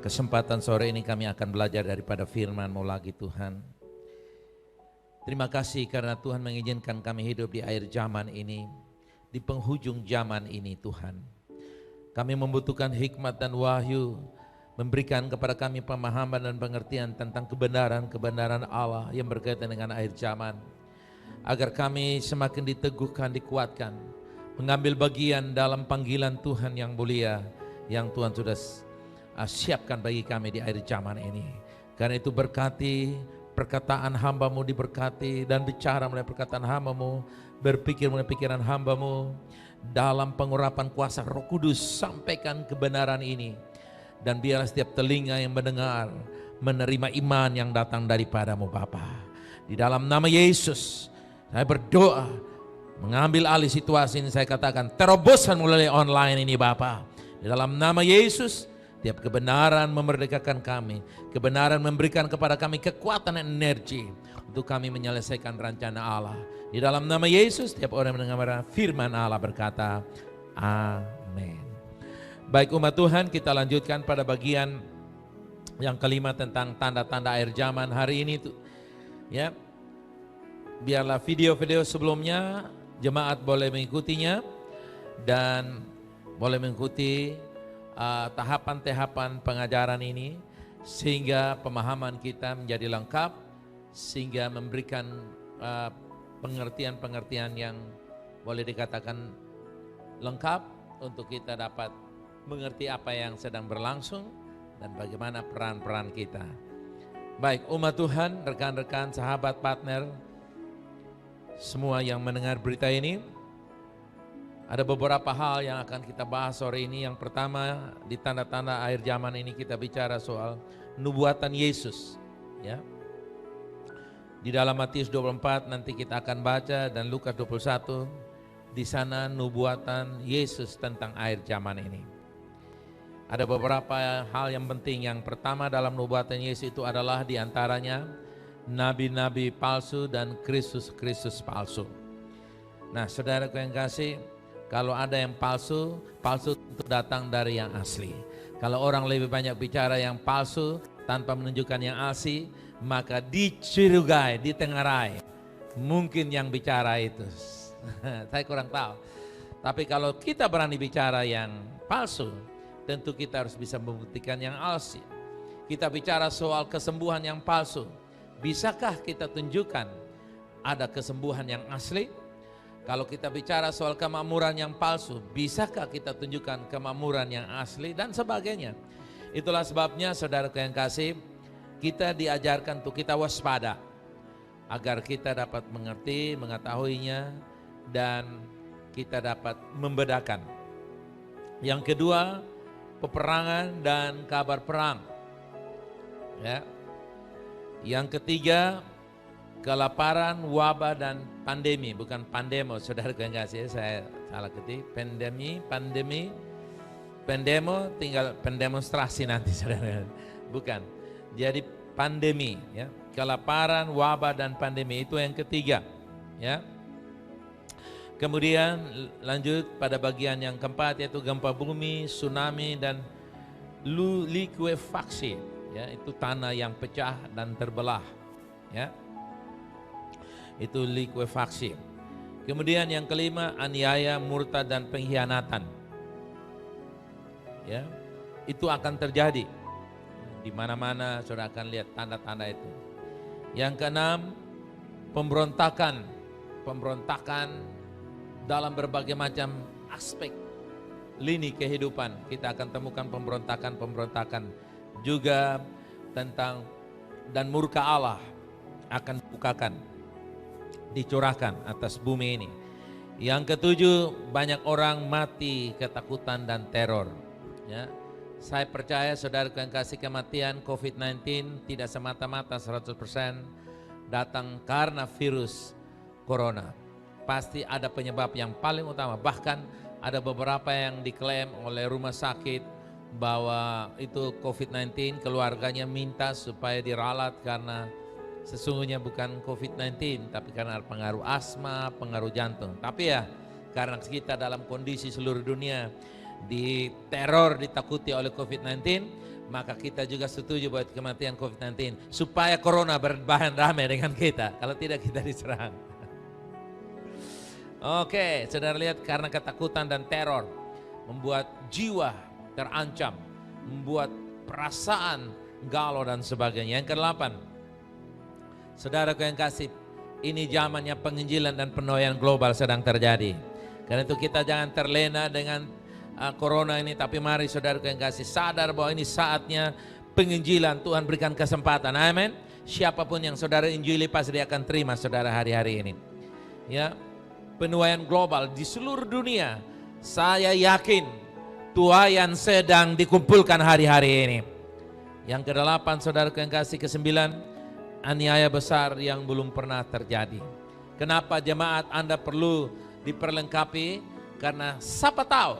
Kesempatan sore ini kami akan belajar daripada firman-Mu lagi Tuhan. Terima kasih karena Tuhan mengizinkan kami hidup di akhir zaman ini, di penghujung zaman ini Tuhan. Kami membutuhkan hikmat dan wahyu, memberikan kepada kami pemahaman dan pengertian tentang kebenaran Allah yang berkaitan dengan akhir zaman. Agar kami semakin diteguhkan, dikuatkan, mengambil bagian dalam panggilan Tuhan yang mulia, yang Tuhan sudah siapkan bagi kami di akhir zaman ini. Karena itu berkati perkataan hamba-Mu, diberkati dan bicara melalui perkataan hamba-Mu, berpikir melalui pikiran hamba-Mu, dalam pengurapan kuasa Roh Kudus sampaikan kebenaran ini. Dan biarlah setiap telinga yang mendengar menerima iman yang datang daripada-Mu Bapa. Di dalam nama Yesus saya berdoa, mengambil alih situasi ini, saya katakan terobosan melalui online ini Bapa. Di dalam nama Yesus, tiap kebenaran memerdekakan kami, kebenaran memberikan kepada kami kekuatan dan energi untuk kami menyelesaikan rencana Allah. Di dalam nama Yesus, tiap orang mendengar firman Allah berkata, amin. Baik umat Tuhan, kita lanjutkan pada bagian yang kelima tentang tanda-tanda akhir zaman hari ini. Ya, biarlah video-video sebelumnya jemaat boleh mengikutinya dan boleh mengikuti tahapan-tahapan pengajaran ini sehingga pemahaman kita menjadi lengkap, sehingga memberikan pengertian-pengertian yang boleh dikatakan lengkap untuk kita dapat mengerti apa yang sedang berlangsung dan bagaimana peran-peran kita. Baik umat Tuhan, rekan-rekan, sahabat, partner, semua yang mendengar berita ini, ada beberapa hal yang akan kita bahas sore ini. Yang pertama, di tanda-tanda akhir zaman ini kita bicara soal nubuatan Yesus. Ya. Di dalam Matius 24 nanti kita akan baca dan Lukas 21, di sana nubuatan Yesus tentang akhir zaman ini. Ada beberapa hal yang penting. Yang pertama dalam nubuatan Yesus itu adalah diantaranya nabi-nabi palsu dan Kristus palsu. Nah saudaraku yang kasih, kalau ada yang palsu itu datang dari yang asli. Kalau orang lebih banyak bicara yang palsu tanpa menunjukkan yang asli, maka dicurigai, ditengarai. Mungkin yang bicara itu. Saya kurang tahu. Tapi kalau kita berani bicara yang palsu, tentu kita harus bisa membuktikan yang asli. Kita bicara soal kesembuhan yang palsu. Bisakah kita tunjukkan ada kesembuhan yang asli? Kalau kita bicara soal kemakmuran yang palsu, bisakah kita tunjukkan kemakmuran yang asli dan sebagainya. Itulah sebabnya saudaraku yang kasih, kita diajarkan untuk kita waspada agar kita dapat mengerti, mengetahuinya dan kita dapat membedakan. Yang kedua, peperangan dan kabar perang. Ya. Yang ketiga, kelaparan, wabah dan pandemi, bukan pandemo, saudara yang kasih, saya salah ketik, pandemo tinggal pendemonstrasi nanti saudara, bukan. Jadi pandemi, ya, kelaparan, wabah dan pandemi itu yang ketiga, ya. Kemudian lanjut pada bagian yang keempat yaitu gempa bumi, tsunami dan likuifaksi, ya, itu tanah yang pecah dan terbelah, ya. Itu likuifaksi. Kemudian yang kelima, aniaya, murtad dan pengkhianatan. Ya, itu akan terjadi. Di mana-mana saudara akan lihat tanda-tanda itu. Yang keenam, pemberontakan dalam berbagai macam aspek lini kehidupan. Kita akan temukan pemberontakan juga tentang dan murka Allah akan dibukakan, dicurahkan atas bumi ini. Yang ketujuh, banyak orang mati ketakutan dan teror. Ya, saya percaya saudara yang kasih, kematian COVID-19 tidak semata-mata 100% datang karena virus corona. Pasti ada penyebab yang paling utama. Bahkan ada beberapa yang diklaim oleh rumah sakit bahwa itu COVID-19, keluarganya minta supaya diralat karena sesungguhnya bukan COVID-19, tapi karena pengaruh asma, pengaruh jantung. Tapi ya, karena kita dalam kondisi seluruh dunia diteror, ditakuti oleh COVID-19, maka kita juga setuju buat kematian COVID-19 supaya corona berbahan damai dengan kita. Kalau tidak kita diserang. Oke, saudara lihat, karena ketakutan dan teror membuat jiwa terancam, membuat perasaan galau dan sebagainya. Yang ke-8, saudaraku yang kasih, ini zamannya penginjilan dan penuaian global sedang terjadi. Karena itu kita jangan terlena dengan corona ini, tapi mari saudaraku yang kasih sadar bahwa ini saatnya penginjilan. Tuhan berikan kesempatan, amin. Siapapun yang saudara injili pasti dia akan terima saudara hari-hari ini. Ya, penuaian global di seluruh dunia. Saya yakin tuaian sedang dikumpulkan hari-hari ini. Yang ke-8 saudaraku yang kasih, ke-9, aniaya besar yang belum pernah terjadi. Kenapa jemaat Anda perlu diperlengkapi? Karena siapa tahu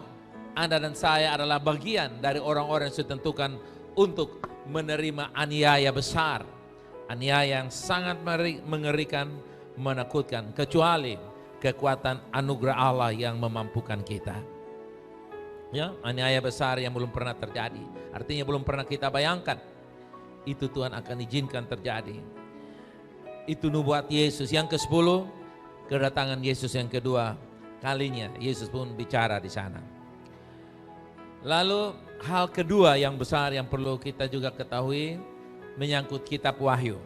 Anda dan saya adalah bagian dari orang-orang yang sudah ditentukan untuk menerima aniaya besar. Aniaya yang sangat mengerikan, menakutkan. Kecuali kekuatan anugerah Allah yang memampukan kita. Ya, aniaya besar yang belum pernah terjadi. Artinya belum pernah kita bayangkan. Itu Tuhan akan izinkan terjadi. Itu nubuat Yesus. Yang ke-10, kedatangan Yesus yang kedua kalinya. Yesus pun bicara di sana. Lalu hal kedua yang besar yang perlu kita juga ketahui menyangkut kitab Wahyu.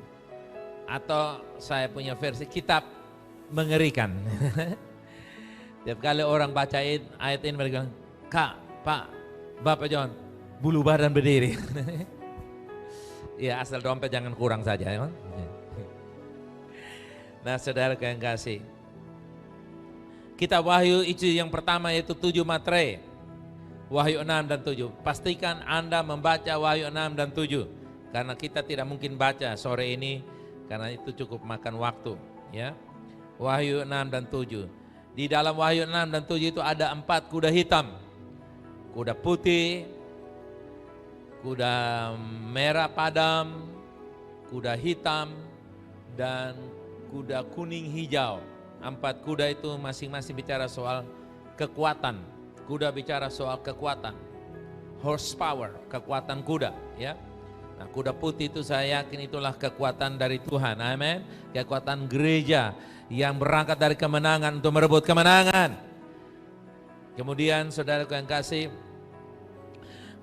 Atau saya punya versi kitab mengerikan. Tiap kali orang baca ayat ini mereka bilang, Kak, Pak, Bapak John, bulu badan berdiri. Ya, asal dompet jangan kurang saja. Ya. Nah, saudara yang kasih, kitab Wahyu itu yang pertama yaitu 7 materai. Wahyu 6 dan 7. Pastikan Anda membaca Wahyu 6 dan 7. Karena kita tidak mungkin baca sore ini, karena itu cukup makan waktu. Ya. Wahyu 6 dan 7. Di dalam Wahyu 6 dan 7 itu ada 4 kuda hitam. Kuda putih, kuda merah padam, kuda hitam, dan kuda kuning hijau. 4 kuda itu masing-masing bicara soal kekuatan. Kuda bicara soal kekuatan, horsepower, kekuatan kuda. Ya, nah kuda putih itu saya yakin itulah kekuatan dari Tuhan, amin. Kekuatan gereja yang berangkat dari kemenangan untuk merebut kemenangan. Kemudian saudaraku yang kasih,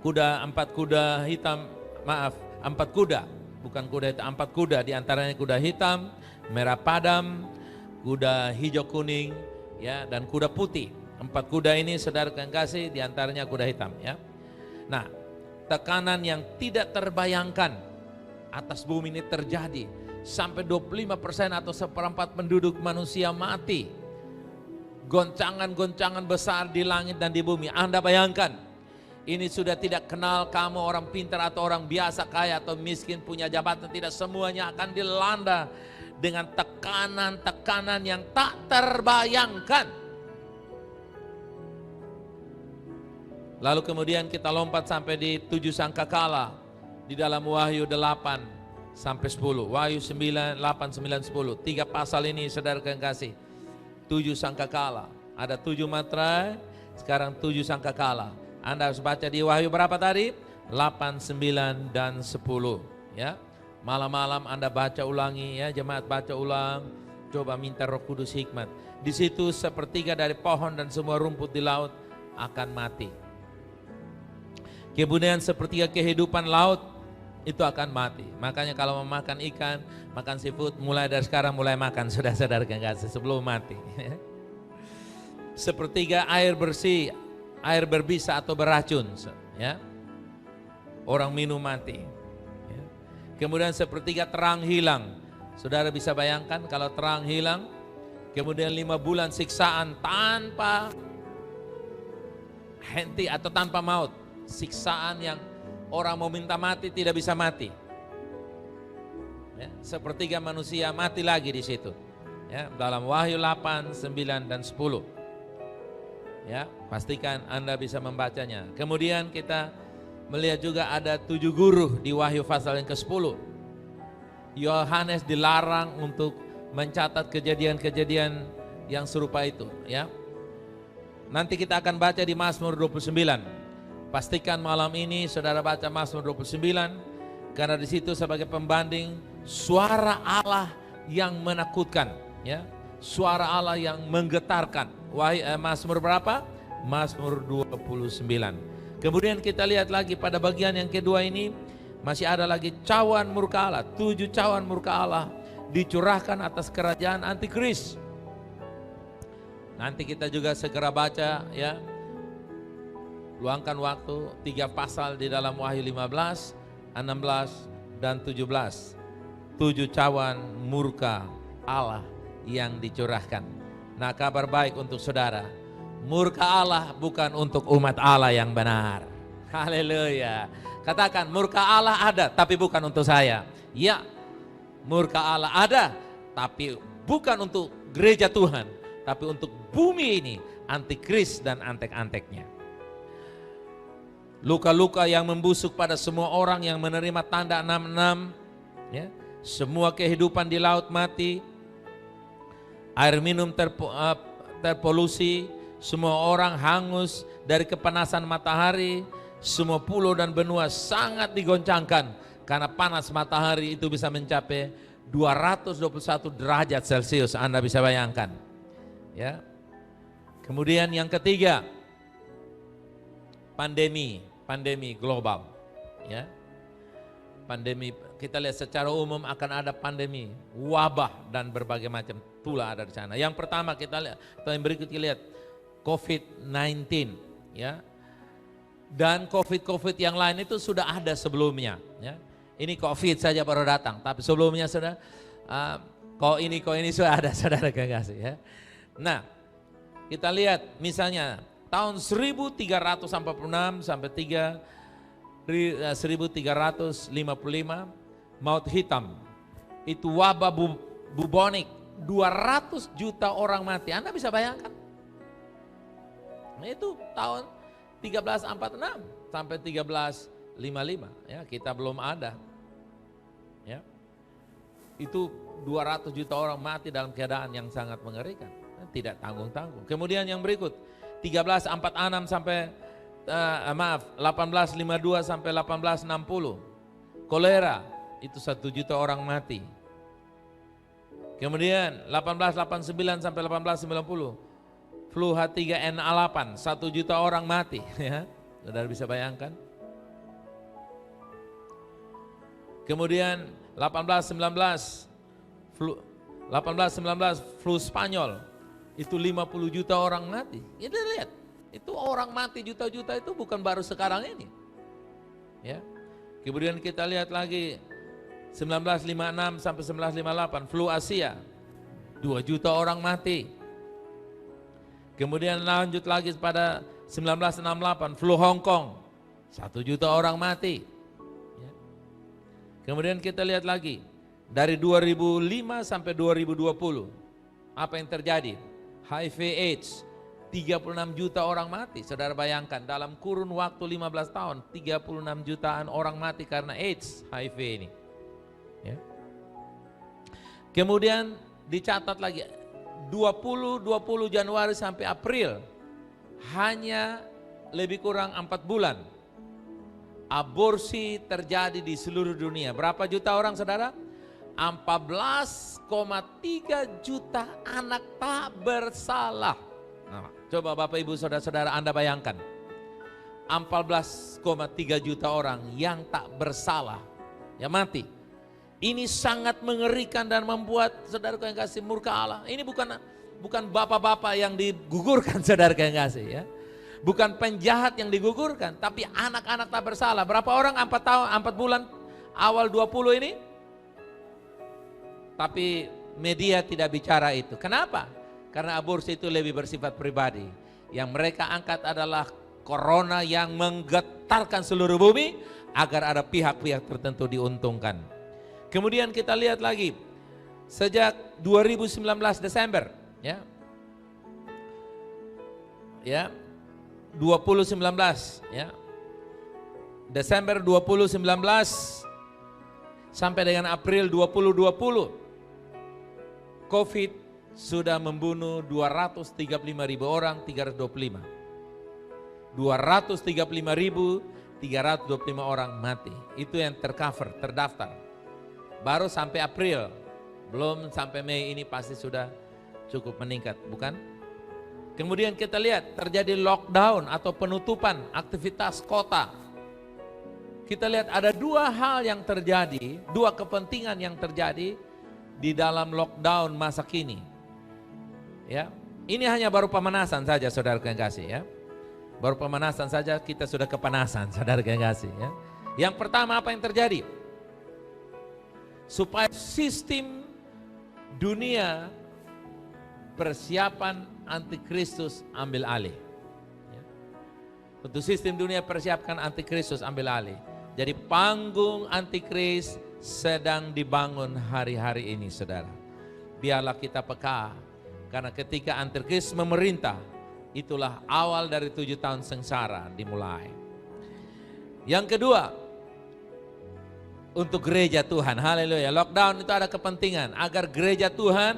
4 kuda hitam, 4 kuda, bukan kuda hitam, 4 kuda, diantaranya kuda hitam, merah padam, kuda hijau kuning, ya, dan kuda putih. 4 kuda ini saudara yang kasih, diantaranya kuda hitam. Ya. Nah, tekanan yang tidak terbayangkan atas bumi ini terjadi. Sampai 25% atau 1/4 penduduk manusia mati. Goncangan-goncangan besar di langit dan di bumi. Anda bayangkan, ini sudah tidak kenal kamu orang pintar atau orang biasa, kaya atau miskin, punya jabatan. Tidak, semuanya akan dilanda dengan tekanan-tekanan yang tak terbayangkan. Lalu kemudian kita lompat sampai di 7 sangkakala di dalam Wahyu 8 sampai 10. Wahyu 9, 8, 9, 10. 3 pasal ini saudara yang kasih. 7 sangkakala. Ada 7 materai, sekarang 7 sangkakala. Anda harus baca di Wahyu berapa tadi? 8, 9, dan 10. Ya. Malam-malam Anda baca ulangi ya, jemaat baca ulang. Coba minta Roh Kudus hikmat. Di situ 1/3 dari pohon dan semua rumput di laut akan mati. Kemudian 1/3 kehidupan laut itu akan mati. Makanya kalau mau makan ikan, makan seafood, mulai dari sekarang mulai makan, sudah sadar kan kasih sebelum mati. 1/3 air bersih, air berbisa atau beracun, ya. Orang minum mati. Ya. Kemudian 1/3 terang hilang. Saudara bisa bayangkan kalau terang hilang, kemudian 5 bulan siksaan tanpa henti atau tanpa maut. Siksaan yang orang mau minta mati tidak bisa mati. Ya, 1/3 manusia mati lagi di situ. Ya, dalam Wahyu 8, 9, dan 10. Ya, pastikan Anda bisa membacanya. Kemudian kita melihat juga ada 7 guru di Wahyu pasal yang ke-10. Yohanes dilarang untuk mencatat kejadian-kejadian yang serupa itu. Ya, nanti kita akan baca di Mazmur 29. Pastikan malam ini saudara baca Mazmur 29, karena di situ sebagai pembanding suara Allah yang menakutkan, ya. Suara Allah yang menggetarkan. Mazmur berapa? Mazmur 29. Kemudian kita lihat lagi pada bagian yang kedua ini, masih ada lagi cawan murka Allah. 7 cawan murka Allah dicurahkan atas kerajaan antikris. Nanti kita juga segera baca, ya. Luangkan waktu 3 pasal di dalam Wahyu 15, 16, dan 17. 7 cawan murka Allah yang dicurahkan. Nah, kabar baik untuk saudara, murka Allah bukan untuk umat Allah yang benar. Haleluya. Katakan, murka Allah ada tapi bukan untuk saya. Ya, murka Allah ada tapi bukan untuk gereja Tuhan, tapi untuk bumi ini, antikris dan antek-anteknya. Luka-luka yang membusuk pada semua orang yang menerima tanda 66, ya. Semua kehidupan di laut mati, air minum terpolusi, semua orang hangus dari kepanasan matahari, semua pulau dan benua sangat digoncangkan karena panas matahari itu bisa mencapai 221 derajat Celcius, Anda bisa bayangkan, ya. Kemudian yang ketiga, pandemi global, ya. Pandemi, kita lihat secara umum akan ada pandemi, wabah dan berbagai macam tulah ada di sana. Yang pertama kita lihat, atau yang berikut kita lihat COVID-19, ya. Dan COVID yang lain itu sudah ada sebelumnya, ya. Ini COVID saja baru datang, tapi sebelumnya sudah kok ini sudah ada, saudara kekasih, ya. Nah, kita lihat misalnya tahun 1346 sampai 1355, maut hitam. Itu wabah bubonik, 200 juta orang mati. Anda bisa bayangkan? Nah, itu tahun 1346 sampai 1355, ya, kita belum ada. Ya. Itu 200 juta orang mati dalam keadaan yang sangat mengerikan. Tidak tanggung-tanggung. Kemudian yang berikut, 1346 sampai 1852 sampai 1860. Kolera, itu 1 juta orang mati. Kemudian 1889 sampai 1890. Flu H3N8, 1 juta orang mati, ya. Saudara bisa bayangkan? Kemudian 1819 flu Spanyol, itu 50 juta orang mati. Kita lihat, itu orang mati juta-juta itu bukan baru sekarang ini, ya. Kemudian kita lihat lagi 1956 sampai 1958 flu Asia, 2 juta orang mati. Kemudian lanjut lagi pada 1968 flu Hong Kong, 1 juta orang mati. Ya. Kemudian kita lihat lagi dari 2005 sampai 2020 apa yang terjadi? HIV AIDS, 36 juta orang mati. Saudara bayangkan dalam kurun waktu 15 tahun 36 jutaan orang mati karena AIDS, HIV ini, ya. Kemudian dicatat lagi 20 Januari sampai April, hanya lebih kurang 4 bulan aborsi terjadi di seluruh dunia. Berapa juta orang, saudara? 14,3 juta anak tak bersalah. Nah, coba Bapak Ibu saudara-saudara Anda bayangkan, 14,3 juta orang yang tak bersalah, ya, mati. Ini sangat mengerikan dan membuat saudara yang kasih murka Allah. Ini bukan bapak-bapak yang digugurkan, saudara yang kasih, ya. Bukan penjahat yang digugurkan, tapi anak-anak tak bersalah. Berapa orang 4 bulan awal 20 ini? Tapi media tidak bicara itu. Kenapa? Karena aborsi itu lebih bersifat pribadi. Yang mereka angkat adalah corona yang menggetarkan seluruh bumi agar ada pihak-pihak tertentu diuntungkan. Kemudian kita lihat lagi sejak 2019 Desember, ya. Ya. 2019, ya. Desember 2019 sampai dengan April 2020, COVID sudah membunuh 235.000 orang, 325. 235.325 orang mati. Itu yang tercover, terdaftar. Baru sampai April, belum sampai Mei, ini pasti sudah cukup meningkat, bukan? Kemudian kita lihat terjadi lockdown atau penutupan aktivitas kota. Kita lihat ada dua hal yang terjadi, dua kepentingan yang terjadi di dalam lockdown masa kini. Ya, ini hanya baru pemanasan saja, saudara yang kasih ya. Baru pemanasan saja kita sudah kepanasan, saudara yang kasih ya. Yang pertama apa yang terjadi? Supaya sistem dunia persiapan antikristus ambil alih. Untuk sistem dunia persiapkan antikristus ambil alih. Jadi panggung antikris sedang dibangun hari-hari ini, saudara. Biarlah kita peka, karena ketika antikris memerintah, itulah awal dari 7 tahun sengsara dimulai. Yang kedua, untuk gereja Tuhan, haleluya. Lockdown itu ada kepentingan agar gereja Tuhan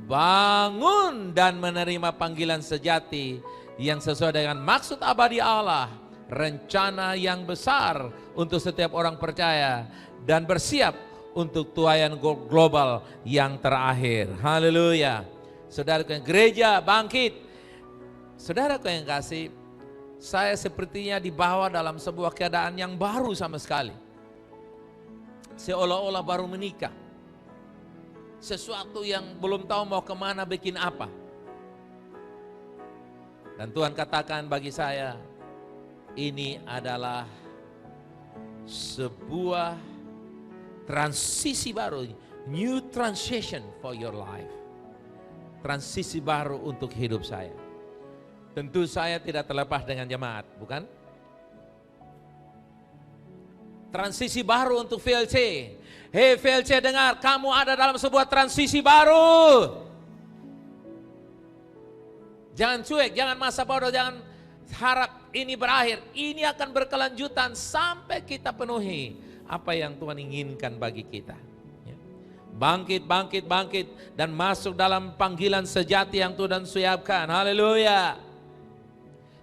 bangun dan menerima panggilan sejati yang sesuai dengan maksud abadi Allah, rencana yang besar untuk setiap orang percaya, dan bersiap untuk tuaian global yang terakhir. Haleluya. Saudaraku yang gereja bangkit. Saudaraku yang kasih, saya sepertinya dibawa dalam sebuah keadaan yang baru sama sekali. Seolah-olah baru menikah. Sesuatu yang belum tahu mau kemana, bikin apa. Dan Tuhan katakan bagi saya, ini adalah sebuah transisi baru, new transition for your life. Transisi baru untuk hidup saya. Tentu saya tidak terlepas dengan jemaat, bukan? Transisi baru untuk VLC. Hei VLC, dengar, kamu ada dalam sebuah transisi baru. Jangan cuek, jangan masa bodoh, jangan harap ini berakhir. Ini akan berkelanjutan sampai kita penuhi apa yang Tuhan inginkan bagi kita. Bangkit, bangkit, bangkit, dan masuk dalam panggilan sejati yang Tuhan siapkan. Haleluya.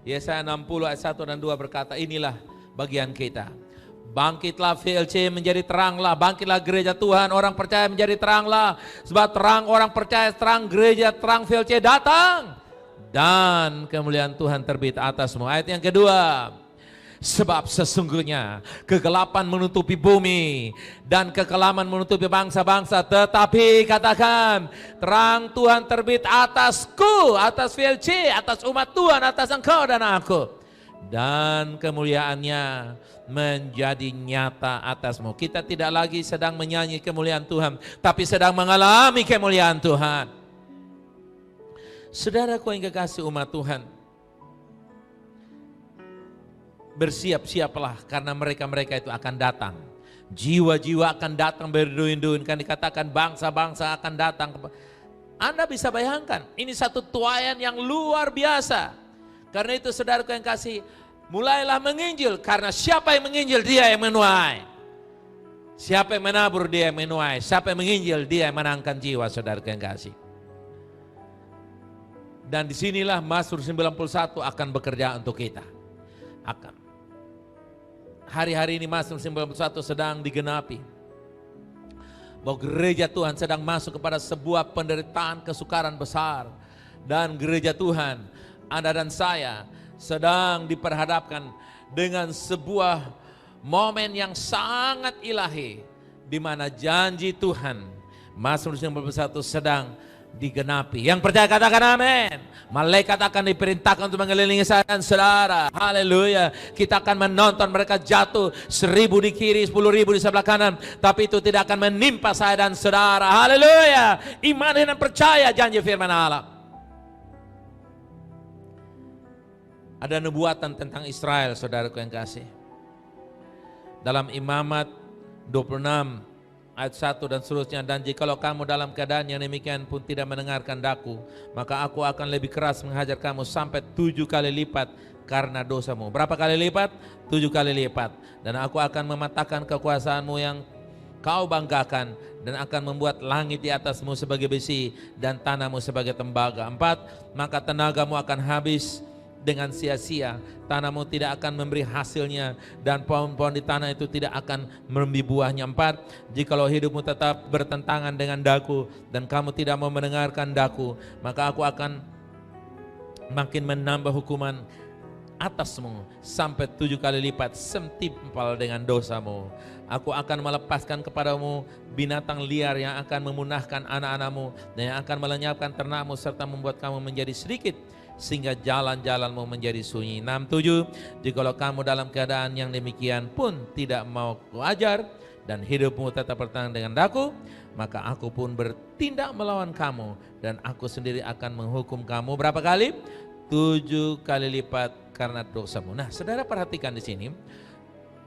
Yesaya 60 ayat 1 dan 2 berkata, inilah bagian kita. Bangkitlah VLC menjadi teranglah, bangkitlah gereja Tuhan, orang percaya menjadi teranglah. Sebab terang orang percaya, terang gereja, terang VLC datang. Dan kemuliaan Tuhan terbit atasmu. Ayat yang kedua. Sebab sesungguhnya kegelapan menutupi bumi dan kekelaman menutupi bangsa-bangsa. Tetapi katakan, terang Tuhan terbit atasku, atas VLC, atas umat Tuhan, atas engkau dan aku. Dan kemuliaannya menjadi nyata atasmu. Kita tidak lagi sedang menyanyi kemuliaan Tuhan, tapi sedang mengalami kemuliaan Tuhan. Saudaraku yang kekasih umat Tuhan, bersiap-siaplah karena mereka-mereka itu akan datang. Jiwa-jiwa akan datang berduyun-duyun, kan dikatakan bangsa-bangsa akan datang. Anda bisa bayangkan, ini satu tuaian yang luar biasa. Karena itu saudaraku yang kasih, mulailah menginjil, karena siapa yang menginjil dia yang menuai. Siapa yang menabur dia yang menuai. Siapa yang menginjil dia yang menangkan jiwa, saudaraku yang kasih. Dan disinilah Mazmur 91 akan bekerja untuk kita. Akan. Hari-hari ini Mazmur 91 sedang digenapi. Bahwa gereja Tuhan sedang masuk kepada sebuah penderitaan kesukaran besar. Dan gereja Tuhan, Anda dan saya sedang diperhadapkan dengan sebuah momen yang sangat ilahi. Di mana janji Tuhan, Mazmur 91 sedang digenapi. Yang percaya katakan amin. Malaikat akan diperintahkan untuk mengelilingi saya dan saudara. Haleluya. Kita akan menonton mereka jatuh, 1000 di kiri, 10.000 di sebelah kanan, tapi itu tidak akan menimpa saya dan saudara. Haleluya. Iman dan percaya janji firman Allah. Ada nubuatan tentang Israel, saudaraku yang kasih. Dalam Imamat 26 ayat 1 dan seterusnya, dan jikalau kamu dalam keadaan yang demikian pun tidak mendengarkan daku, maka aku akan lebih keras menghajar kamu sampai 7 kali lipat karena dosamu. Berapa kali lipat? 7 kali lipat. Dan aku akan mematahkan kekuasaanmu yang kau banggakan, dan akan membuat langit di atasmu sebagai besi dan tanahmu sebagai tembaga. 4, maka tenagamu akan habis dengan sia-sia. Tanahmu tidak akan memberi hasilnya dan pohon-pohon di tanah itu tidak akan memberi buahnya. 4, jikalau hidupmu tetap bertentangan dengan daku dan kamu tidak mau mendengarkan daku, maka aku akan makin menambah hukuman atasmu sampai 7 kali lipat setimpal dengan dosamu. Aku akan melepaskan kepadamu binatang liar yang akan memunahkan anak-anakmu dan yang akan melenyapkan ternakmu serta membuat kamu menjadi sedikit sehingga jalan-jalanmu menjadi sunyi. 6, 7, jikalau kamu dalam keadaan yang demikian pun tidak mau kuajar dan hidupmu tetap bertentangan dengan daku, maka aku pun bertindak melawan kamu dan aku sendiri akan menghukum kamu berapa kali? 7 kali lipat karena dosamu. Nah, saudara perhatikan di sini,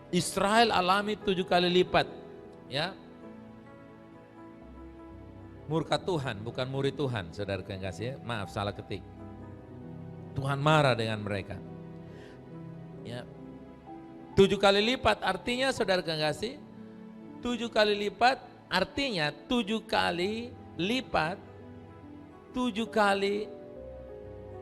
Israel alami 7 kali lipat, ya. Murka Tuhan, bukan murid Tuhan, saudara yang kasih, ya. Maaf, salah ketik. Tuhan marah dengan mereka. Ya. 7 kali lipat artinya, saudara yang kasih, 7 kali lipat artinya 7 kali lipat 7 kali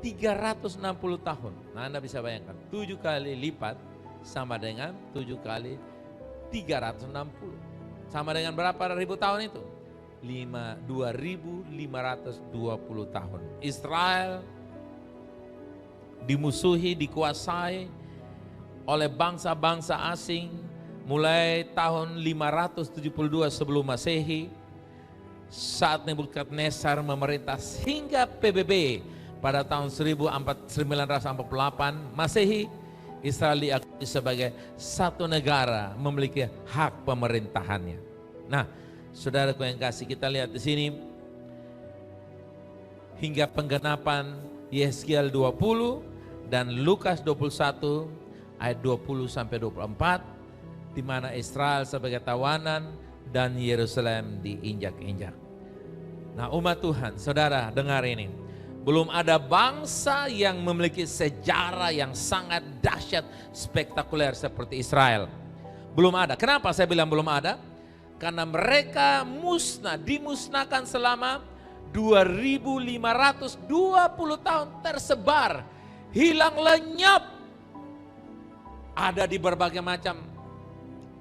360 tahun. Nah, Anda bisa bayangkan 7 kali lipat sama dengan 7 kali 360. Sama dengan berapa ribu tahun itu? 2.520 tahun. Israel dimusuhi, dikuasai oleh bangsa-bangsa asing mulai tahun 572 sebelum Masehi, saat Nebukadnezar memerintah hingga PBB pada tahun 1948 Masehi. Israel diakui sebagai satu negara memiliki hak pemerintahannya. Nah, saudaraku yang kasih, kita lihat di sini hingga penggenapan Yeskiel 20 dan Lukas 21 ayat 20 sampai 24, di mana Israel sebagai tawanan dan Yerusalem diinjak-injak. Nah, umat Tuhan, saudara dengar ini. Belum ada bangsa yang memiliki sejarah yang sangat dahsyat, spektakuler seperti Israel. Belum ada. Kenapa saya bilang belum ada? Karena mereka dimusnahkan selama 2.520 tahun, tersebar, hilang lenyap. Ada di berbagai macam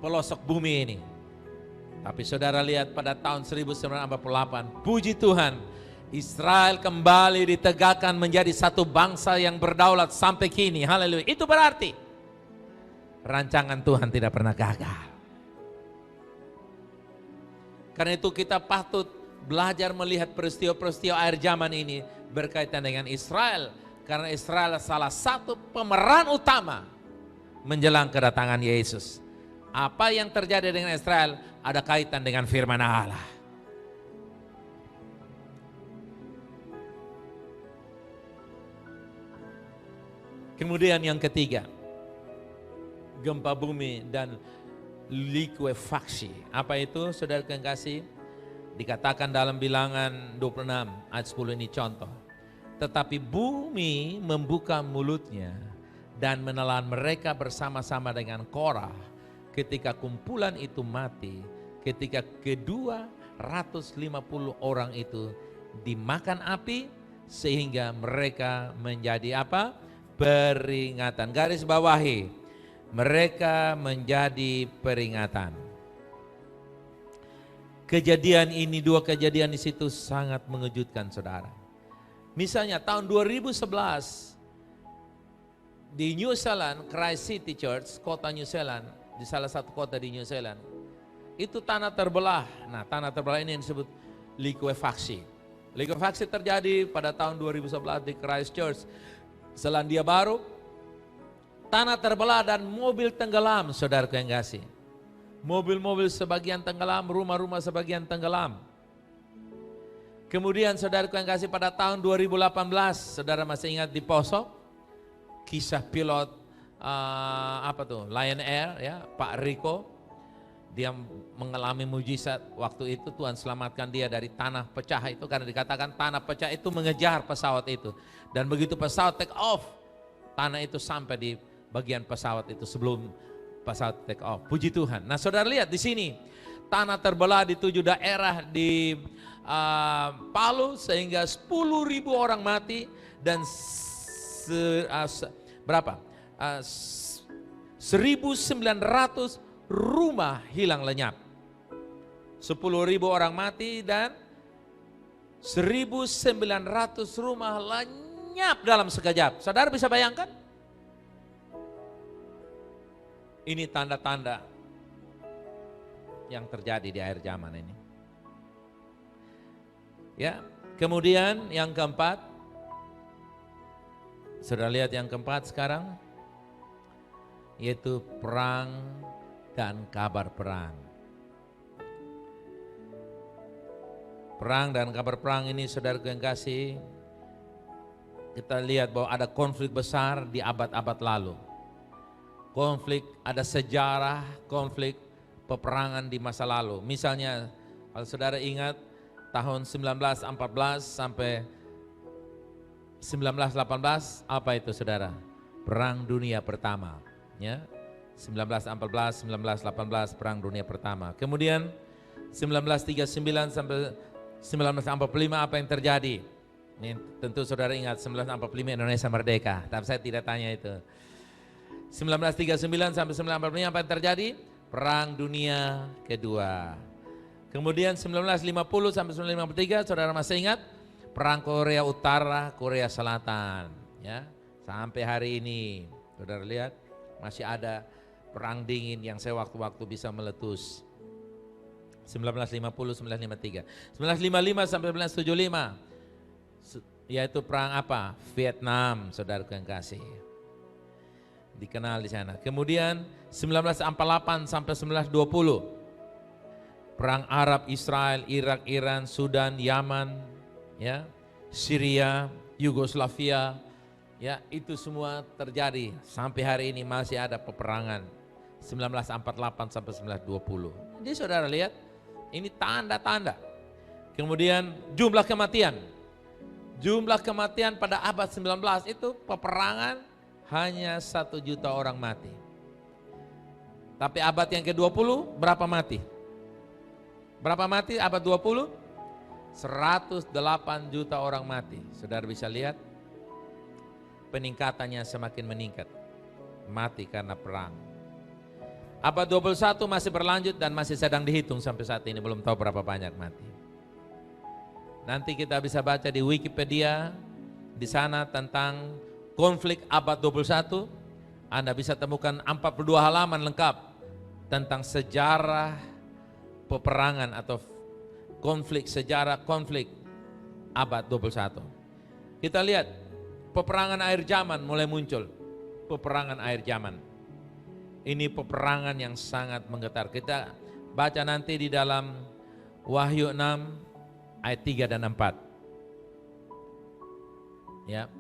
pelosok bumi ini. Tapi saudara lihat pada tahun 1948, puji Tuhan, Israel kembali ditegakkan menjadi satu bangsa yang berdaulat sampai kini. Haleluya. Itu berarti rancangan Tuhan tidak pernah gagal. Karena itu kita patut belajar melihat peristiwa-peristiwa akhir zaman ini berkaitan dengan Israel. Karena Israel salah satu pemeran utama menjelang kedatangan Yesus. Apa yang terjadi dengan Israel ada kaitan dengan firman Allah. Kemudian yang ketiga, gempa bumi dan likuefaksi. Apa itu, saudara yang kasih? Dikatakan dalam Bilangan 26 ayat 10 ini contoh. Tetapi bumi membuka mulutnya dan menelan mereka bersama-sama dengan Korah ketika kumpulan itu mati, ketika kedua 150 orang itu dimakan api sehingga mereka menjadi apa? Peringatan. Garis bawahi, mereka menjadi peringatan. Kejadian ini, dua kejadian di situ sangat mengejutkan saudara. Misalnya tahun 2011 di New Zealand, Christ City Church, kota New Zealand, di salah satu kota di New Zealand, itu tanah terbelah. Nah, tanah terbelah ini yang disebut likuefaksi. Likuefaksi terjadi pada tahun 2011 di Christchurch, Selandia Baru. Tanah terbelah dan mobil tenggelam, saudaraku yang kasih. Mobil-mobil sebagian tenggelam, rumah-rumah sebagian tenggelam. Kemudian saudaraku yang kasih, pada tahun 2018, saudara masih ingat di Poso, kisah pilot Lion Air, ya, Pak Riko, dia mengalami mujizat. Waktu itu Tuhan selamatkan dia dari tanah pecah itu, karena dikatakan tanah pecah itu mengejar pesawat itu. Dan begitu pesawat take off, tanah itu sampai di bagian pesawat itu sebelum pesawat take off. Puji Tuhan. Nah, saudara lihat di sini, tanah terbelah di 7 daerah di Palu sehingga 10.000 orang mati dan berapa? 1.900 rumah hilang lenyap. 10.000 orang mati dan 1.900 rumah lenyap dalam sekejap. Saudara bisa bayangkan? Ini tanda-tanda yang terjadi di akhir zaman ini. Ya, kemudian yang keempat, saudara lihat yang keempat sekarang, yaitu perang dan kabar perang. Perang dan kabar perang ini saudaraku yang kasih, kita lihat bahwa ada konflik besar di abad-abad lalu. Konflik, ada sejarah konflik peperangan di masa lalu. Misalnya kalau saudara ingat tahun 1914 sampai 1918, apa itu saudara? Perang Dunia Pertama. Ya, 1914, 1918 Perang Dunia Pertama. Kemudian 1939 sampai 1945 apa yang terjadi? Ini tentu saudara ingat 1945 Indonesia merdeka, tapi saya tidak tanya itu. 1939 sampai 1945 apa yang terjadi? Perang Dunia Kedua. Kemudian 1950 sampai 1953 saudara masih ingat? Perang Korea Utara, Korea Selatan. Ya, sampai hari ini saudara lihat masih ada perang dingin yang sewaktu-waktu bisa meletus. 1950, 1953. 1955 sampai 1975 yaitu perang apa? Vietnam, saudaraku yang kasih. Dikenal di sana. Kemudian 1948 sampai 1920 perang Arab, Israel, Irak, Iran, Sudan, Yaman, ya, Syria, Yugoslavia, ya, itu semua terjadi sampai hari ini masih ada peperangan 1948 sampai 1920. Jadi saudara lihat ini tanda-tanda. Kemudian jumlah kematian pada abad 19 itu peperangan hanya 1 juta orang mati. Tapi abad yang ke-20 berapa mati? Berapa mati abad 20? 108 juta orang mati. Saudara bisa lihat peningkatannya semakin meningkat. Mati karena perang. Abad 21 masih berlanjut dan masih sedang dihitung sampai saat ini, belum tahu berapa banyak mati. Nanti kita bisa baca di Wikipedia di sana tentang konflik abad 21. Anda bisa temukan 42 halaman lengkap tentang sejarah peperangan atau sejarah konflik abad 21. Kita lihat peperangan akhir zaman mulai muncul. Peperangan akhir zaman. Ini peperangan yang sangat menggetar. Kita baca nanti di dalam Wahyu 6 ayat 3 dan 4. Ya.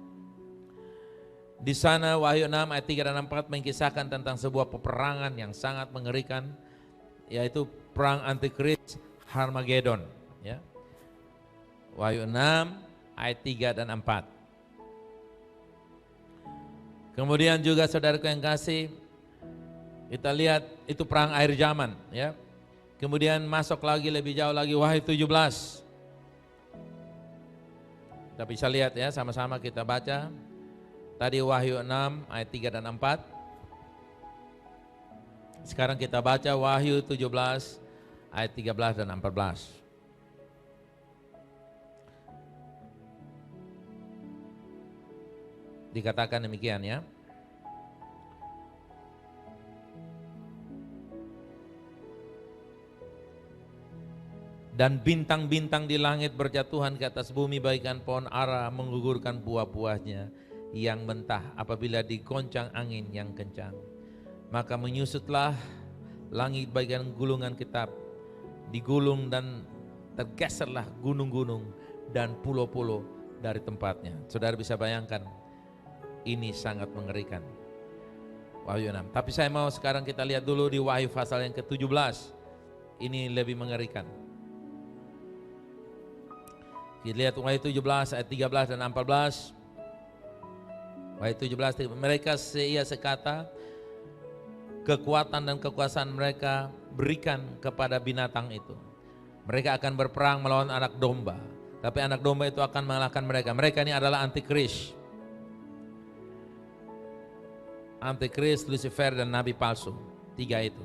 Di sana Wahyu 6 ayat 3 dan 4 mengisahkan tentang sebuah peperangan yang sangat mengerikan, yaitu perang Antikris Harmagedon. Ya. Wahyu 6 ayat 3 dan 4. Kemudian juga saudaraku yang kasih, kita lihat itu perang akhir zaman. Ya. Kemudian masuk lagi lebih jauh lagi Wahyu 17. Kita bisa lihat ya, sama-sama kita baca. Tadi Wahyu 6 ayat 3 dan 4. Sekarang kita baca Wahyu 17 ayat 13 dan 14. Dikatakan demikian ya. Dan bintang-bintang di langit berjatuhan ke atas bumi, bagaikan pohon ara menggugurkan buah-buahnya yang mentah apabila digoncang angin yang kencang. Maka menyusutlah langit bagian gulungan kitab, digulung dan tergeserlah gunung-gunung dan pulau-pulau dari tempatnya. Saudara bisa bayangkan, ini sangat mengerikan. Wahyu 6. Tapi saya mau sekarang kita lihat dulu di Wahyu pasal yang ke-17. Ini lebih mengerikan. Kita lihat Wahyu 17 ayat 13 dan 14. Wahyu 17, mereka ia sekata, kekuatan dan kekuasaan mereka berikan kepada binatang itu. Mereka akan berperang melawan anak domba, tapi anak domba itu akan mengalahkan mereka. Mereka ini adalah antikris. Antikris, Lucifer, dan nabi palsu. 3 itu.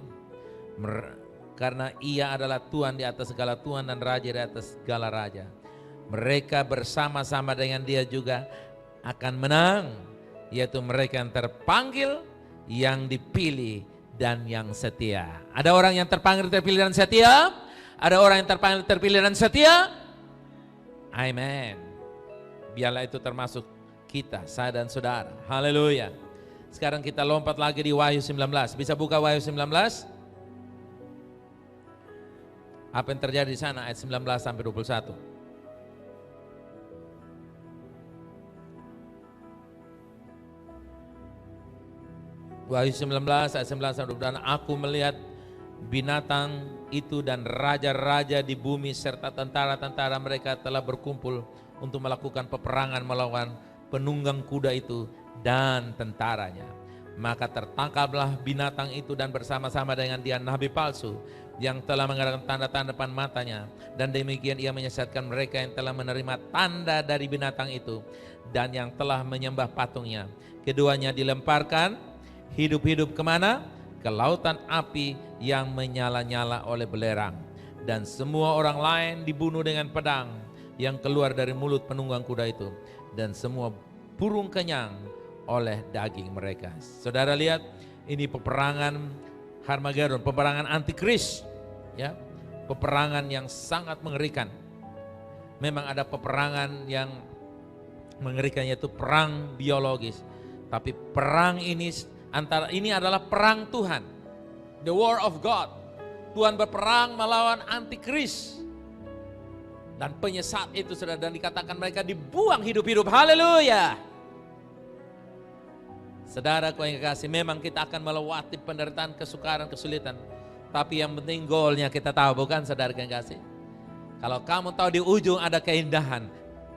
Karena ia adalah Tuhan di atas segala Tuhan dan Raja di atas segala Raja. Mereka bersama-sama dengan dia juga akan menang, yaitu mereka yang terpanggil, yang dipilih, dan yang setia. Ada orang yang terpanggil, terpilih, dan setia? Ada orang yang terpanggil, terpilih, dan setia? Amen. Biarlah itu termasuk kita, saya dan saudara. Haleluya. Sekarang kita lompat lagi di Wahyu 19. Bisa buka Wahyu 19? Apa yang terjadi di sana ayat 19 sampai 21? Wahyu 19 ayat 19 sampai 21. Dan aku melihat binatang itu dan raja-raja di bumi serta tentara-tentara mereka telah berkumpul untuk melakukan peperangan melawan penunggang kuda itu dan tentaranya. Maka tertangkaplah binatang itu dan bersama-sama dengan dia nabi palsu yang telah mengadakan tanda-tanda depan matanya, dan demikian ia menyesatkan mereka yang telah menerima tanda dari binatang itu dan yang telah menyembah patungnya. Keduanya dilemparkan hidup-hidup kemana? Ke lautan api yang menyala-nyala oleh belerang. Dan semua orang lain dibunuh dengan pedang yang keluar dari mulut penunggang kuda itu, dan semua burung kenyang oleh daging mereka. Saudara lihat, ini peperangan Harmagedon, peperangan antikris, ya, peperangan yang sangat mengerikan. Memang ada peperangan yang mengerikan, yaitu perang biologis. Tapi perang ini adalah perang Tuhan, the war of God. Tuhan berperang melawan antikris dan penyesat itu, saudara, dan dikatakan mereka dibuang hidup-hidup. Haleluya. Saudaraku yang kekasih, memang kita akan melewati penderitaan, kesukaran, kesulitan. Tapi yang penting goalnya kita tahu, bukan saudara yang kekasih? Kalau kamu tahu di ujung ada keindahan,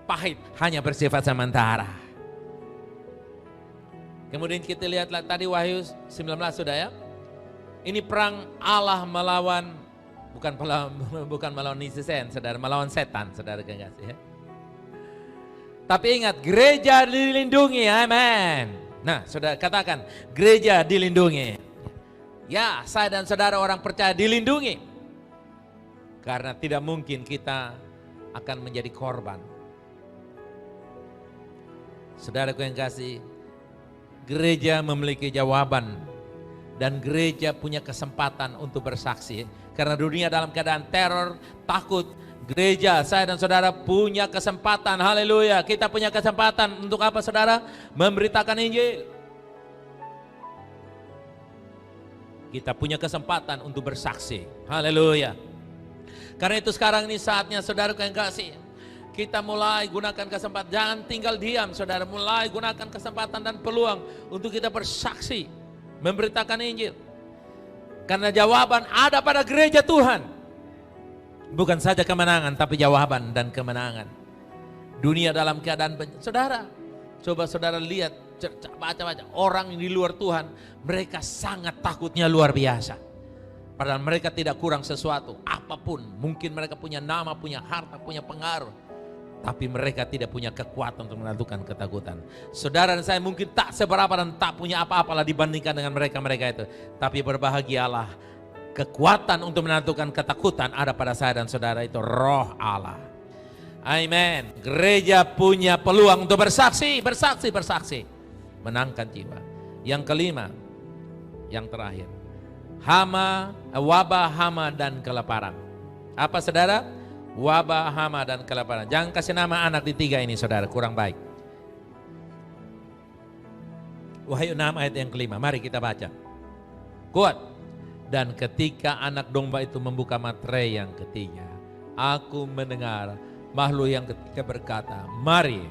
pahit hanya bersifat sementara. Kemudian kita lihat tadi Wahyu 19 sudah ya. Ini perang Allah melawan, bukan melawan Nisisen, saudara, melawan setan, saudara yang kekasih ya. Tapi ingat, gereja dilindungi, amin. Nah, saudara katakan, gereja dilindungi. Ya, saya dan saudara orang percaya dilindungi. Karena tidak mungkin kita akan menjadi korban. Saudaraku yang kasih, gereja memiliki jawaban. Dan gereja punya kesempatan untuk bersaksi. Karena dunia dalam keadaan teror, takut. Gereja, saya dan saudara punya kesempatan, haleluya. Kita punya kesempatan untuk apa saudara? Memberitakan Injil. Kita punya kesempatan untuk bersaksi, haleluya. Karena itu sekarang ini saatnya saudara yang kasih, kita mulai gunakan kesempatan, jangan tinggal diam saudara. Mulai gunakan kesempatan dan peluang untuk kita bersaksi, memberitakan Injil. Karena jawaban ada pada gereja Tuhan. Bukan saja kemenangan, tapi jawaban dan kemenangan. Dunia dalam keadaan saudara, coba saudara lihat, baca-baca orang di luar Tuhan, mereka sangat takutnya luar biasa. Padahal mereka tidak kurang sesuatu, apapun. Mungkin mereka punya nama, punya harta, punya pengaruh. Tapi mereka tidak punya kekuatan untuk menentukan ketakutan. Saudara dan saya mungkin tak seberapa dan tak punya apa-apalah dibandingkan dengan mereka-mereka itu. Tapi berbahagialah. Kekuatan untuk menentukan ketakutan ada pada saya dan saudara, itu roh Allah. Amin. Gereja punya peluang untuk bersaksi. Menangkan jiwa. Yang kelima, yang terakhir. Wabah, hama, dan kelaparan. Apa saudara? Wabah, hama, dan kelaparan. Jangan kasih nama anak di 3 ini saudara, kurang baik. Wahyu 6 ayat yang kelima, mari kita baca. Kuat. Dan ketika anak domba itu membuka materai yang ketiga, aku mendengar makhluk yang ketiga berkata, mari.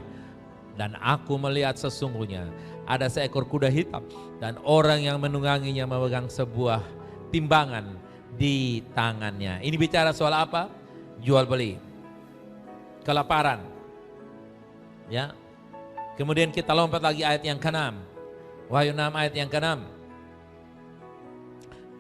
Dan aku melihat sesungguhnya ada seekor kuda hitam, dan orang yang menungganginya memegang sebuah timbangan di tangannya. Ini bicara soal apa? Jual beli, kelaparan. Ya. Kemudian kita lompat lagi ayat yang ke-6. Wahyu 6 ayat yang ke-6.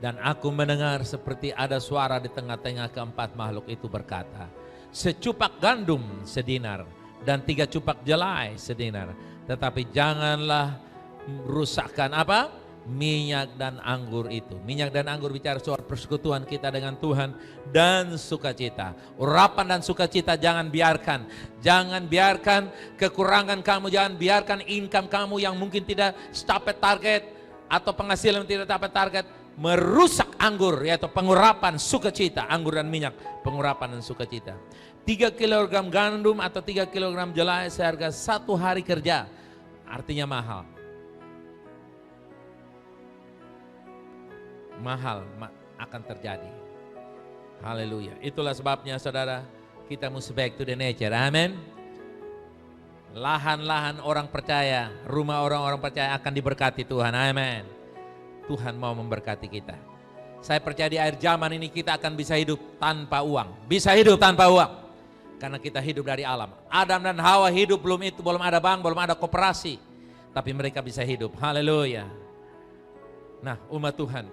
Dan aku mendengar seperti ada suara di tengah-tengah keempat makhluk itu berkata, secupak gandum sedinar dan 3 cupak jelai sedinar. Tetapi janganlah rusakkan apa? minyak dan anggur itu. Minyak dan anggur bicara soal persekutuan kita dengan Tuhan dan sukacita. Urapan dan sukacita jangan biarkan. Jangan biarkan kekurangan kamu, jangan biarkan income kamu yang mungkin tidak capai target atau penghasilan tidak capai target merusak anggur, yaitu pengurapan sukacita. Anggur dan minyak, pengurapan dan sukacita. 3 kg gandum atau 3 kg jelai seharga 1 hari kerja, artinya mahal. Mahal akan terjadi. Haleluya. Itulah sebabnya saudara, kita mesti back to the nature. Amin. Lahan-lahan orang percaya, rumah orang-orang percaya akan diberkati Tuhan. Amin. Tuhan mau memberkati kita. Saya percaya di akhir zaman ini kita akan bisa hidup tanpa uang. Bisa hidup tanpa uang. Karena kita hidup dari alam. Adam dan Hawa hidup belum ada bank, belum ada koperasi. Tapi mereka bisa hidup. Haleluya. Nah, umat Tuhan,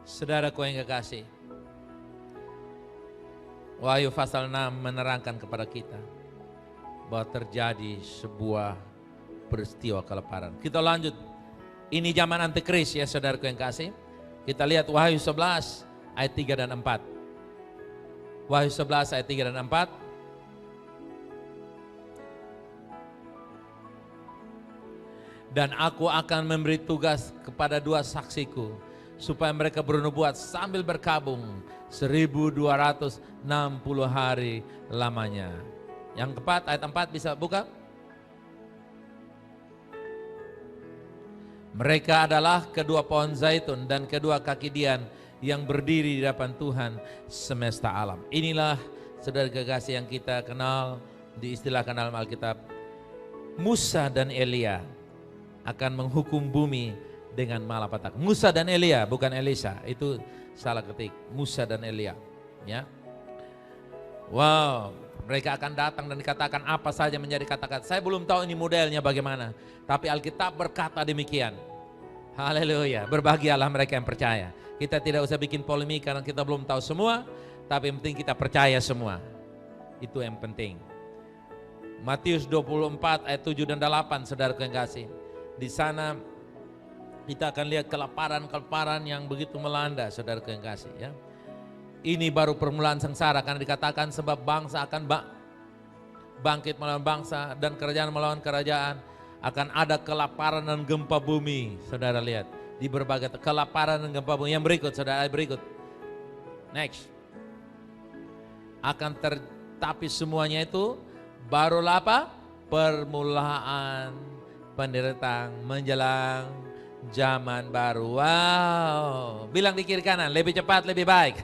saudaraku yang kekasih, Wahyu pasal 6 menerangkan kepada kita bahwa terjadi sebuah peristiwa kelaparan. Kita lanjut. Ini zaman antikris ya saudaraku yang kasih. Kita lihat Wahyu 11 ayat 3 dan 4. Wahyu 11 ayat 3 dan 4. Dan aku akan memberi tugas kepada 2 saksiku, supaya mereka bernubuat sambil berkabung 1260 hari lamanya. Yang keempat, ayat 4 bisa buka. Mereka adalah kedua pohon zaitun dan kedua kaki dian yang berdiri di hadapan Tuhan semesta alam. Inilah saudara kekasih yang kita kenal, diistilahkan dalam Alkitab, Musa dan Elia akan menghukum bumi dengan malapetaka. Musa dan Elia, bukan Elisa. Itu salah ketik. Musa dan Elia. Ya. Wow, mereka akan datang dan dikatakan apa saja menjadi kata-kata. Saya belum tahu ini modelnya bagaimana. Tapi Alkitab berkata demikian. Haleluya. Berbahagialah mereka yang percaya. Kita tidak usah bikin polemik karena kita belum tahu semua. Tapi yang penting kita percaya semua. Itu yang penting. Matius 24 ayat 7 dan 8, saudaraku yang kasih. Di sana kita akan lihat kelaparan yang begitu melanda, saudaraku yang kasih ya. Ini baru permulaan sengsara, karena dikatakan sebab bangsa akan bangkit melawan bangsa dan kerajaan melawan kerajaan. Akan ada kelaparan dan gempa bumi. Saudara lihat di berbagai kelaparan dan gempa bumi. Yang berikut, saudara, berikut. Next. Tapi semuanya itu barulah apa? Permulaan penderitaan menjelang zaman baru. Wow, bilang di kiri kanan, lebih cepat lebih baik.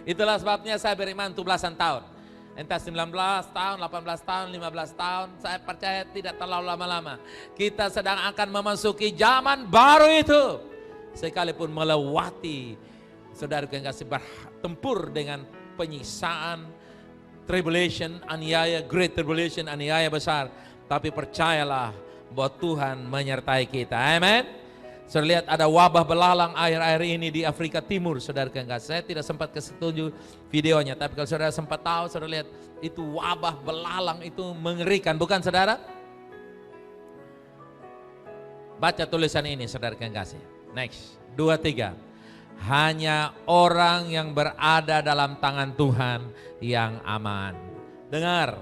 Itulah sebabnya saya beriman 17 tahun. Entah 19 tahun, 18 tahun, 15 tahun, saya percaya tidak terlalu lama-lama. Kita sedang akan memasuki zaman baru itu. Sekalipun melewati, saudaraku yang kasih, bertempur dengan penyiksaan, tribulation, aniaya, great tribulation, aniaya besar. Tapi percayalah bahwa Tuhan menyertai kita. Amin. Saudara lihat ada wabah belalang akhir-akhir ini di Afrika Timur, saudara yang kasih. Saya tidak sempat kasih tunjuk videonya, tapi kalau saudara sempat tahu, saudara lihat itu wabah belalang itu mengerikan, bukan saudara? Baca tulisan ini, saudara yang kasih. Next, 2, 3. Hanya orang yang berada dalam tangan Tuhan yang aman. Dengar,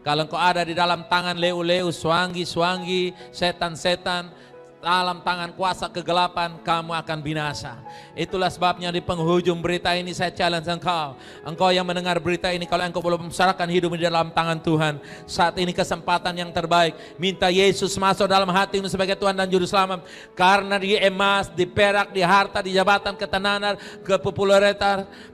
kalau engkau ada di dalam tangan leu-leu, suanggi-suanggi, setan-setan, dalam tangan kuasa kegelapan, kamu akan binasa. Itulah sebabnya di penghujung berita ini saya challenge engkau. Engkau yang mendengar berita ini, kalau engkau belum menyerahkan hidup di dalam tangan Tuhan, saat ini kesempatan yang terbaik. Minta Yesus masuk dalam hatimu sebagai Tuhan dan Juru Selamat. Karena di emas, di perak, di harta, di jabatan, ketenaran,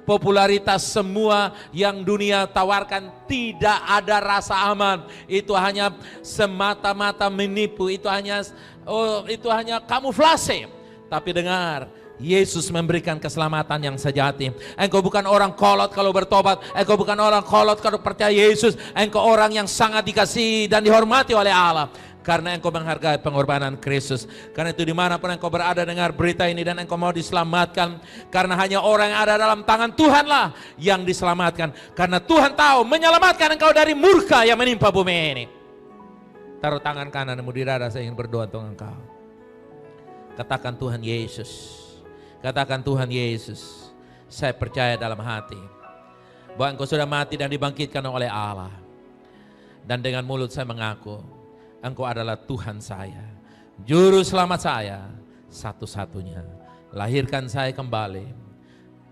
popularitas semua yang dunia tawarkan, tidak ada rasa aman. Itu hanya semata-mata menipu. Itu hanya kamuflase. Tapi dengar, Yesus memberikan keselamatan yang sejati. Engkau bukan orang kolot kalau bertobat. Engkau bukan orang kolot kalau percaya Yesus. Engkau orang yang sangat dikasihi dan dihormati oleh Allah. karena engkau menghargai pengorbanan Kristus. Karena itu dimanapun engkau berada dengar berita ini dan engkau mau diselamatkan, karena hanya orang yang ada dalam tangan Tuhanlah yang diselamatkan. Karena Tuhan tahu menyelamatkan engkau dari murka yang menimpa bumi ini. Taruh tangan kananmu di dada, saya ingin berdoa untuk engkau. Katakan Tuhan Yesus, katakan Tuhan Yesus, saya percaya dalam hati bahwa engkau sudah mati dan dibangkitkan oleh Allah. Dan dengan mulut saya mengaku, engkau adalah Tuhan saya, juru selamat saya, satu-satunya. Lahirkan saya kembali,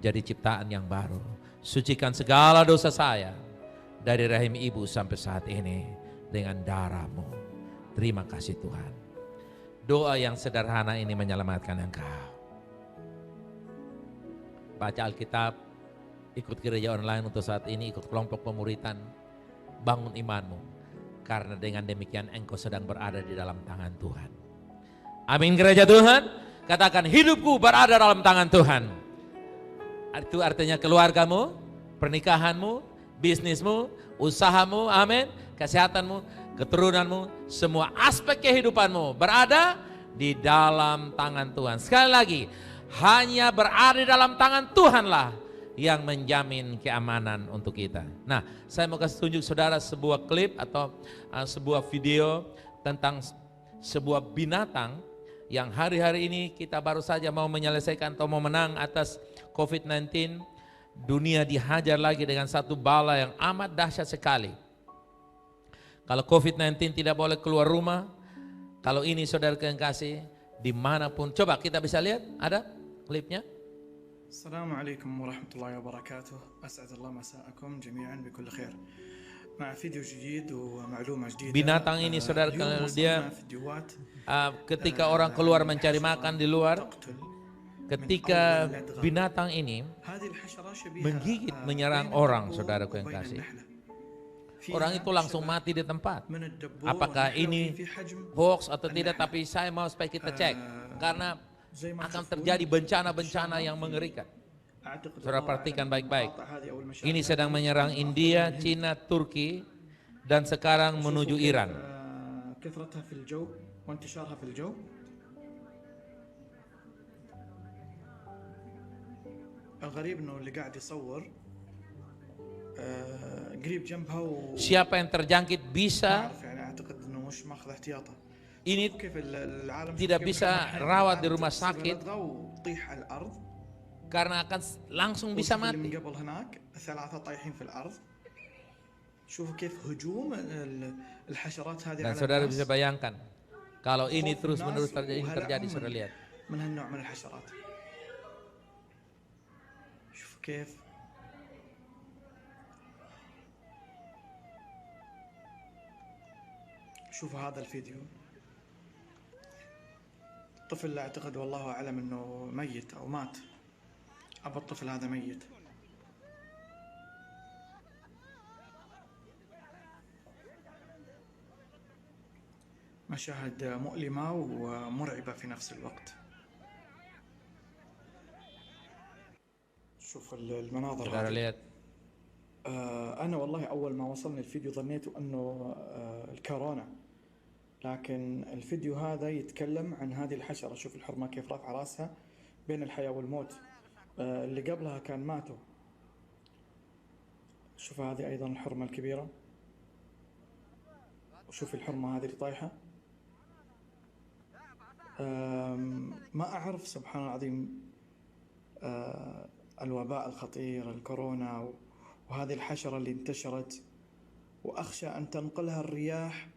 jadi ciptaan yang baru. Sucikan segala dosa saya, dari rahim ibu sampai saat ini, dengan darah-Mu. Terima kasih Tuhan. Doa yang sederhana ini menyelamatkan engkau. Baca Alkitab, ikut gereja online untuk saat ini, ikut kelompok pemuritan, bangun imanmu. Karena dengan demikian engkau sedang berada di dalam tangan Tuhan. Amin gereja Tuhan. Katakan hidupku berada dalam tangan Tuhan. Itu artinya keluargamu, pernikahanmu, bisnismu, usahamu, amin, kesehatanmu, keturunanmu, semua aspek kehidupanmu berada di dalam tangan Tuhan. Sekali lagi, hanya berada di dalam tangan Tuhanlah yang menjamin keamanan untuk kita. Nah, saya mau kasih tunjuk saudara sebuah klip atau sebuah video tentang sebuah binatang yang hari-hari ini kita baru saja mau menyelesaikan atau mau menang atas COVID-19. Dunia dihajar lagi dengan satu bala yang amat dahsyat sekali. Kalau COVID-19 tidak boleh keluar rumah, kalau ini saudara yang kasih, dimanapun. Coba kita bisa lihat, ada klipnya. Assalamualaikum warahmatullahi wabarakatuh. أسعد الله مساءكم جميعا بكل خير. مع فيديو جديد ومعلومة جديدة. Binatang ini saudara, kalau dia ketika orang keluar mencari makan di luar, ketika binatang ini menggigit, menyerang orang, saudaraku yang kasih, orang itu langsung mati di tempat. Apakah ini hoax atau tidak, tapi saya mau supaya kita cek, karena akan terjadi bencana-bencana yang mengerikan. Saudara perhatikan baik-baik. Ini sedang menyerang India, Cina, Turki, dan sekarang menuju Iran. Siapa yang terjangkit bisa, ini tidak bisa rawat di rumah sakit karena akan langsung bisa mati. Dan saudara bisa bayangkan kalau ini terus-menerus terjadi, saudara lihat. شوفوا هذا الفيديو. طفل لا اعتقد والله اعلم انه ميت او مات. ابا الطفل هذا ميت. مشاهد مؤلمة ومرعبة في نفس الوقت. شوف المناظر هذه. أنا والله أول ما وصلني الفيديو ظنيت أنه الكورونا، لكن الفيديو هذا يتكلم عن هذه الحشرة. شوف الحرمة كيف رافعة راسها بين الحياة والموت. اللي قبلها كان ماتوا. شوف هذه أيضا الحرمة الكبيرة، وشوف الحرمة هذه اللي طايحة. ما أعرف سبحان الله العظيم الوباء الخطير الكورونا وهذه الحشرة اللي انتشرت، وأخشى أن تنقلها الرياح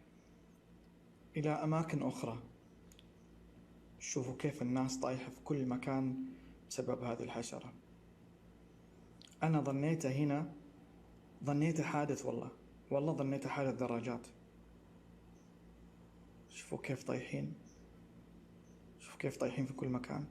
إلى أماكن أخرى. شوفوا كيف الناس طايحة في كل مكان بسبب هذه الحشرة. أنا ظنيته هنا، ظنيته حادث، والله ظنيته حادث دراجات. شوفوا كيف طايحين، شوفوا كيف طايحين في كل مكان.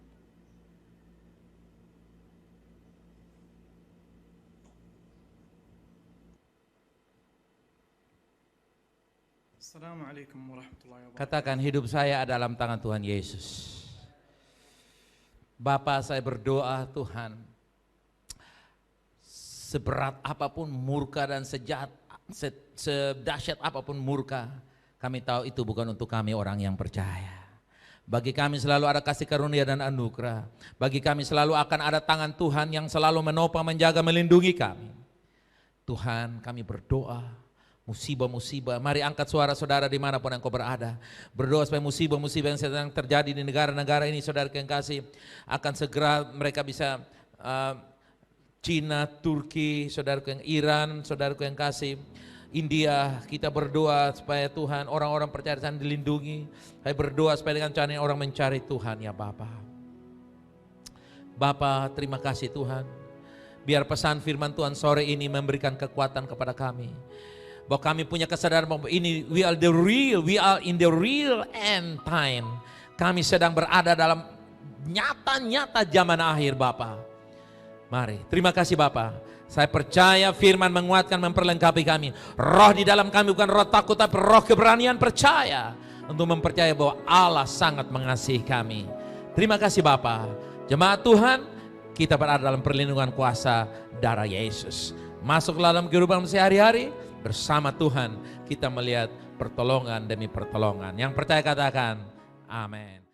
Assalamualaikum warahmatullahi wabarakatuh. Katakan hidup saya ada dalam tangan Tuhan Yesus. Bapa, saya berdoa Tuhan, seberat apapun murka dan sedahsyat apapun murka, Kami tahu itu bukan untuk kami orang yang percaya. Bagi kami selalu ada kasih karunia dan anugerah. Bagi kami selalu akan ada tangan Tuhan yang selalu menopang, menjaga, melindungi kami. Tuhan, kami berdoa, musibah-musibah, mari angkat suara saudara dimanapun engkau berada. Berdoa supaya musibah-musibah yang sedang terjadi di negara-negara ini, saudara yang kasih, akan segera mereka bisa Cina, Turki, saudaraku yang Iran, saudaraku yang kasih, India, kita berdoa supaya Tuhan orang-orang percaya di sana dilindungi. Saya berdoa supaya dengan cara ini orang mencari Tuhan ya Bapa. Bapa, terima kasih Tuhan. Biar pesan firman Tuhan sore ini memberikan kekuatan kepada kami. Bahwa kami punya kesadaran bahwa ini we are in the real end time. Kami sedang berada dalam nyata-nyata zaman akhir Bapa. Mari, terima kasih Bapa. Saya percaya firman menguatkan, memperlengkapi kami. Roh di dalam kami bukan roh takut, tapi roh keberanian percaya. Untuk mempercayai bahwa Allah sangat mengasihi kami. Terima kasih Bapa. Jemaat Tuhan, kita berada dalam perlindungan kuasa darah Yesus. Masuk dalam kehidupan sehari-hari, bersama Tuhan kita melihat pertolongan demi pertolongan. Yang percaya katakan, amin.